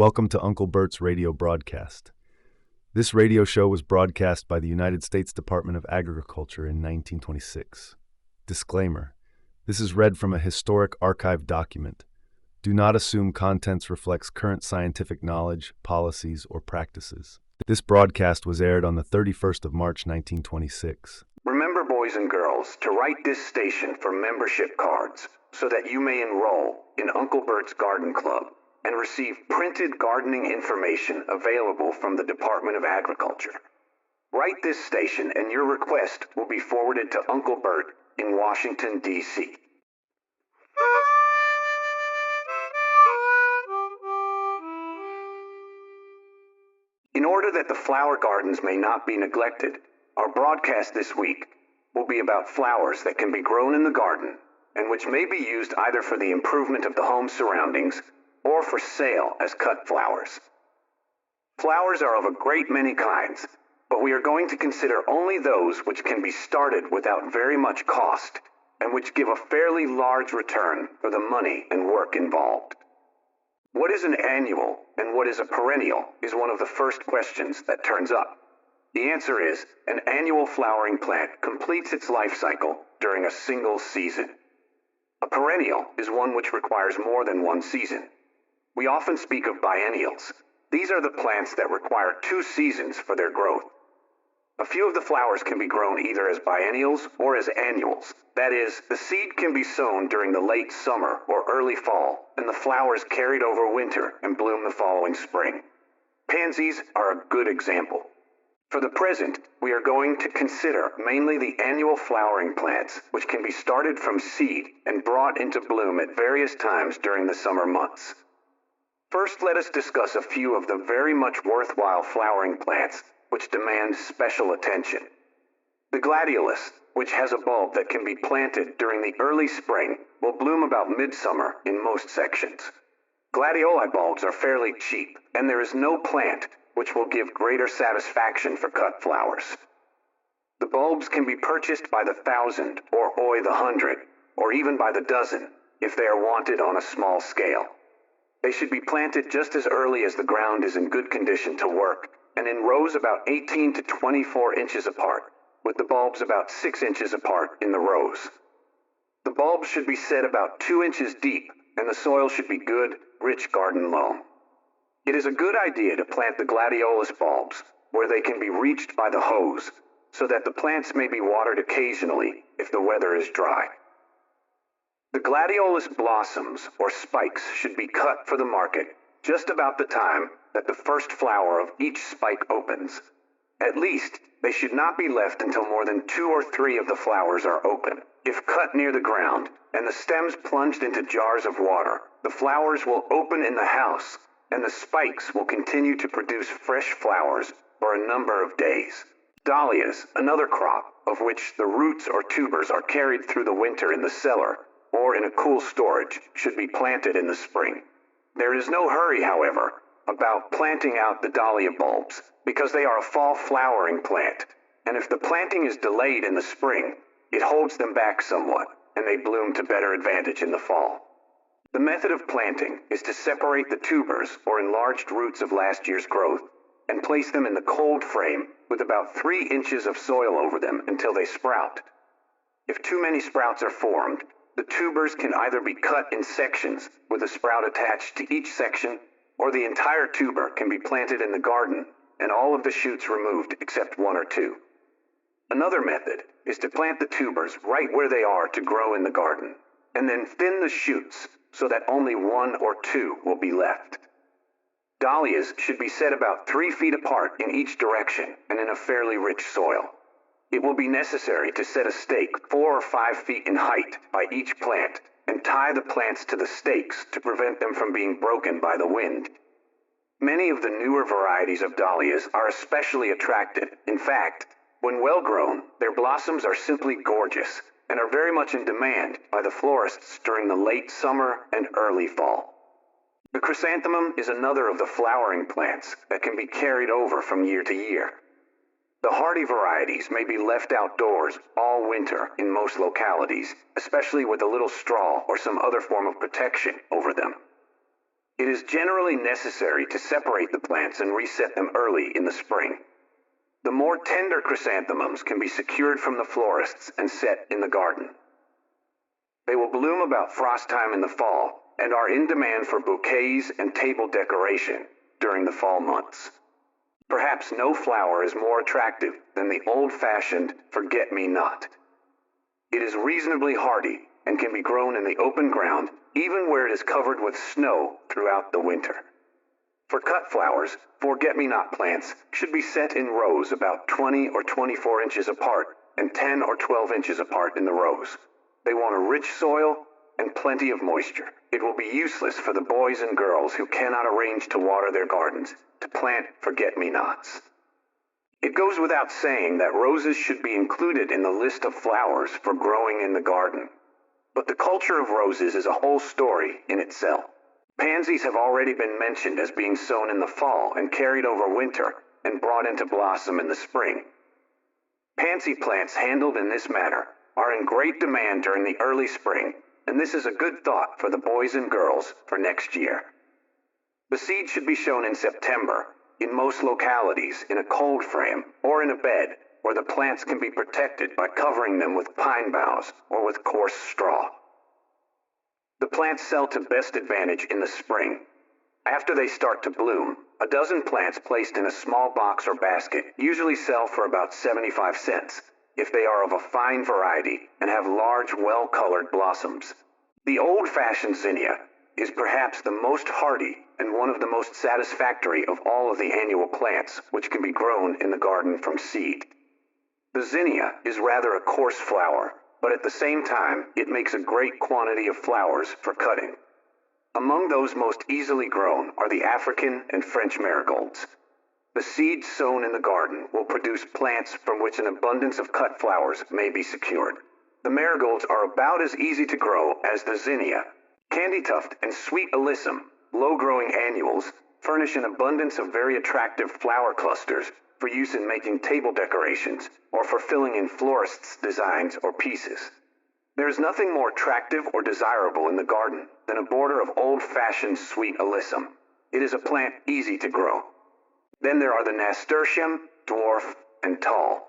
Welcome to Uncle Bert's radio broadcast. This radio show was broadcast by the United States Department of Agriculture in 1926. Disclaimer: this is read from a historic archive document. Do not assume contents reflects current scientific knowledge, policies, or practices. This broadcast was aired on the 31st of March 1926. Remember, boys and girls, to write this station for membership cards so that you may enroll in Uncle Bert's Garden Club and receive printed gardening information available from the Department of Agriculture. Write this station and your request will be forwarded to Uncle Bert in Washington, D.C. In order that the flower gardens may not be neglected, our broadcast this week will be about flowers that can be grown in the garden and which may be used either for the improvement of the home surroundings or for sale as cut flowers. Flowers are of a great many kinds, but we are going to consider only those which can be started without very much cost and which give a fairly large return for the money and work involved. What is an annual and what is a perennial is one of the first questions that turns up. The answer is, an annual flowering plant completes its life cycle during a single season. A perennial is one which requires more than one season. We often speak of biennials. These are the plants that require 2 seasons for their growth. A few of the flowers can be grown either as biennials or as annuals. That is, the seed can be sown during the late summer or early fall, and the flowers carried over winter and bloom the following spring. Pansies are a good example. For the present, we are going to consider mainly the annual flowering plants, which can be started from seed and brought into bloom at various times during the summer months. First, let us discuss a few of the very much worthwhile flowering plants which demand special attention. The gladiolus, which has a bulb that can be planted during the early spring, will bloom about midsummer in most sections. Gladioli bulbs are fairly cheap, and there is no plant which will give greater satisfaction for cut flowers. The bulbs can be purchased by the 1,000 or the 100, or even by the dozen, if they are wanted on a small scale. They should be planted just as early as the ground is in good condition to work, and in rows about 18 to 24 inches apart, with the bulbs about 6 inches apart in the rows. The bulbs should be set about 2 inches deep, and the soil should be good, rich garden loam. It is a good idea to plant the gladiolus bulbs where they can be reached by the hose, so that the plants may be watered occasionally if the weather is dry. The gladiolus blossoms or spikes should be cut for the market just about the time that the first flower of each spike opens. At least, they should not be left until more than 2 or 3 of the flowers are open. If cut near the ground and the stems plunged into jars of water, the flowers will open in the house and the spikes will continue to produce fresh flowers for a number of days. Dahlias, another crop of which the roots or tubers are carried through the winter in the cellar or in a cool storage, should be planted in the spring. There is no hurry, however, about planting out the dahlia bulbs because they are a fall flowering plant, and if the planting is delayed in the spring, it holds them back somewhat, and they bloom to better advantage in the fall. The method of planting is to separate the tubers or enlarged roots of last year's growth and place them in the cold frame with about 3 inches of soil over them until they sprout. If too many sprouts are formed, the tubers can either be cut in sections with a sprout attached to each section, or the entire tuber can be planted in the garden and all of the shoots removed except 1 or 2. Another method is to plant the tubers right where they are to grow in the garden, and then thin the shoots so that only 1 or 2 will be left. Dahlias should be set about 3 feet apart in each direction and in a fairly rich soil. It will be necessary to set a stake 4 or 5 feet in height by each plant and tie the plants to the stakes to prevent them from being broken by the wind. Many of the newer varieties of dahlias are especially attractive. In fact, when well grown, their blossoms are simply gorgeous and are very much in demand by the florists during the late summer and early fall. The chrysanthemum is another of the flowering plants that can be carried over from year to year. The hardy varieties may be left outdoors all winter in most localities, especially with a little straw or some other form of protection over them. It is generally necessary to separate the plants and reset them early in the spring. The more tender chrysanthemums can be secured from the florists and set in the garden. They will bloom about frost time in the fall and are in demand for bouquets and table decoration during the fall months. Perhaps no flower is more attractive than the old-fashioned forget-me-not. It is reasonably hardy and can be grown in the open ground even where it is covered with snow throughout the winter. For cut flowers, forget-me-not plants should be set in rows about 20 or 24 inches apart and 10 or 12 inches apart in the rows. They want a rich soil and plenty of moisture. It will be useless for the boys and girls who cannot arrange to water their gardens to plant forget-me-nots. It goes without saying that roses should be included in the list of flowers for growing in the garden. But the culture of roses is a whole story in itself. Pansies have already been mentioned as being sown in the fall and carried over winter and brought into blossom in the spring. Pansy plants handled in this manner are in great demand during the early spring, and this is a good thought for the boys and girls for next year. The seed should be sown in September, in most localities in a cold frame or in a bed where the plants can be protected by covering them with pine boughs or with coarse straw. The plants sell to best advantage in the spring. After they start to bloom, a dozen plants placed in a small box or basket usually sell for about 75 cents if they are of a fine variety and have large, well-colored blossoms. The old-fashioned zinnia is perhaps the most hardy and one of the most satisfactory of all of the annual plants which can be grown in the garden from seed. The zinnia is rather a coarse flower, but at the same time it makes a great quantity of flowers for cutting. Among those most easily grown are the African and French marigolds. The seeds sown in the garden will produce plants from which an abundance of cut flowers may be secured. The marigolds are about as easy to grow as the zinnia. Candytuft and sweet alyssum, low-growing annuals, furnish an abundance of very attractive flower clusters for use in making table decorations or for filling in florists' designs or pieces. There is nothing more attractive or desirable in the garden than a border of old-fashioned sweet alyssum. It is a plant easy to grow. Then there are the nasturtium, dwarf, and tall.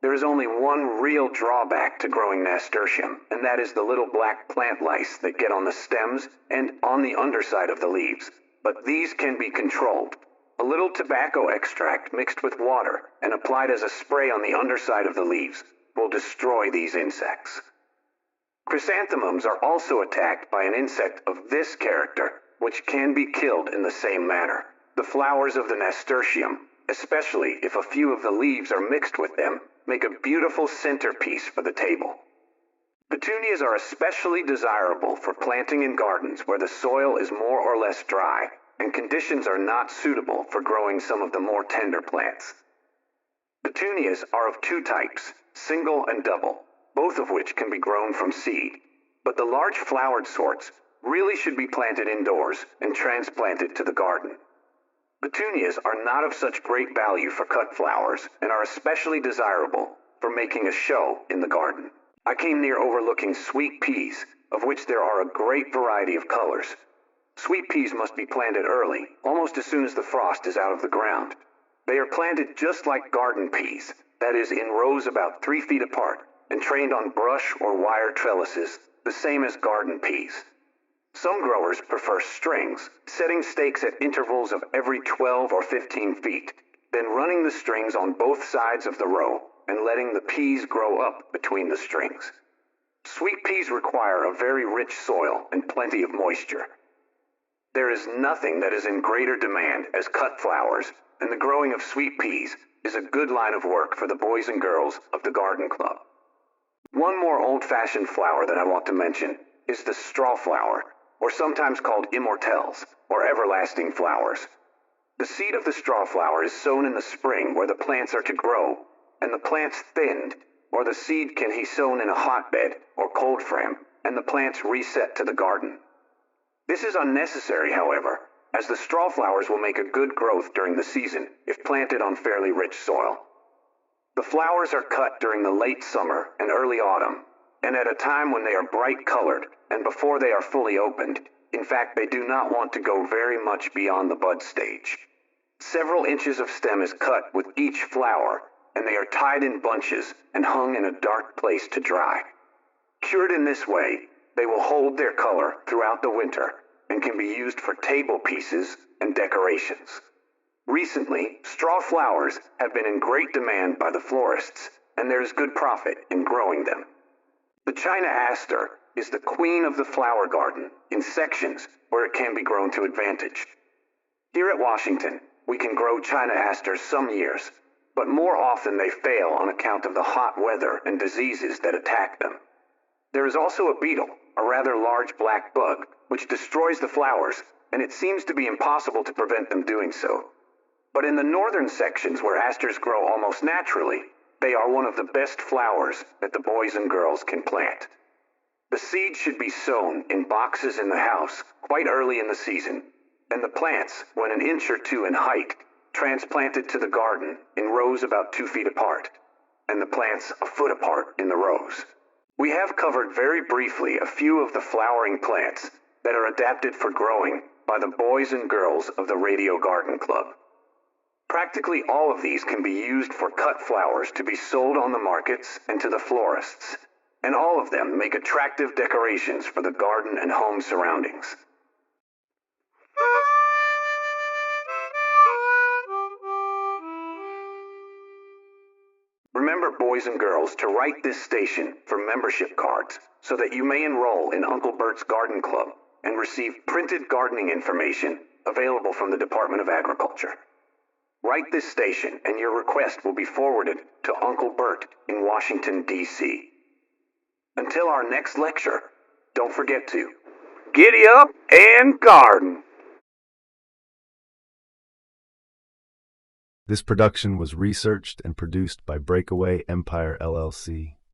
There is only one real drawback to growing nasturtium, and that is the little black plant lice that get on the stems and on the underside of the leaves. But these can be controlled. A little tobacco extract mixed with water and applied as a spray on the underside of the leaves will destroy these insects. Chrysanthemums are also attacked by an insect of this character, which can be killed in the same manner. The flowers of the nasturtium, especially if a few of the leaves are mixed with them, make a beautiful centerpiece for the table. Petunias are especially desirable for planting in gardens where the soil is more or less dry and conditions are not suitable for growing some of the more tender plants. Petunias are of two types, single and double, both of which can be grown from seed, but the large flowered sorts really should be planted indoors and transplanted to the garden. Petunias are not of such great value for cut flowers and are especially desirable for making a show in the garden. I came near overlooking sweet peas, of which there are a great variety of colors. Sweet peas must be planted early, almost as soon as the frost is out of the ground. They are planted just like garden peas, that is, in rows about 3 feet apart, and trained on brush or wire trellises, the same as garden peas. Some growers prefer strings, setting stakes at intervals of every 12 or 15 feet, then running the strings on both sides of the row and letting the peas grow up between the strings. Sweet peas require a very rich soil and plenty of moisture. There is nothing that is in greater demand as cut flowers, and the growing of sweet peas is a good line of work for the boys and girls of the garden club. One more old-fashioned flower that I want to mention is the straw flower, or sometimes called immortelles, or everlasting flowers. The seed of the straw flower is sown in the spring where the plants are to grow, and the plants thinned, or the seed can be sown in a hotbed or cold frame, and the plants reset to the garden. This is unnecessary, however, as the straw flowers will make a good growth during the season if planted on fairly rich soil. The flowers are cut during the late summer and early autumn, and at a time when they are bright colored and before they are fully opened, In fact, they do not want to go very much beyond the bud stage. Several inches of stem is cut with each flower, and they are tied in bunches and hung in a dark place to dry. Cured in this way, they will hold their color throughout the winter and can be used for table pieces and decorations. Recently, straw flowers have been in great demand by the florists, and there is good profit in growing them. The China aster is the queen of the flower garden in sections where it can be grown to advantage. Here at Washington, we can grow China asters some years, but more often they fail on account of the hot weather and diseases that attack them. There is also a beetle, a rather large black bug, which destroys the flowers, and it seems to be impossible to prevent them doing so. But in the northern sections where asters grow almost naturally, they are one of the best flowers that the boys and girls can plant. The seeds should be sown in boxes in the house quite early in the season, and the plants, when an inch or two in height, transplanted to the garden in rows about 2 feet apart, and the plants a foot apart in the rows. We have covered very briefly a few of the flowering plants that are adapted for growing by the boys and girls of the Radio Garden Club. Practically all of these can be used for cut flowers to be sold on the markets and to the florists, and all of them make attractive decorations for the garden and home surroundings. Remember, boys and girls, to write this station for membership cards so that you may enroll in Uncle Bert's Garden Club and receive printed gardening information available from the Department of Agriculture. Write this station and your request will be forwarded to Uncle Bert in Washington, D.C. Until our next lecture, don't forget to giddy up and garden. This production was researched and produced by BreakAway Empire LLC.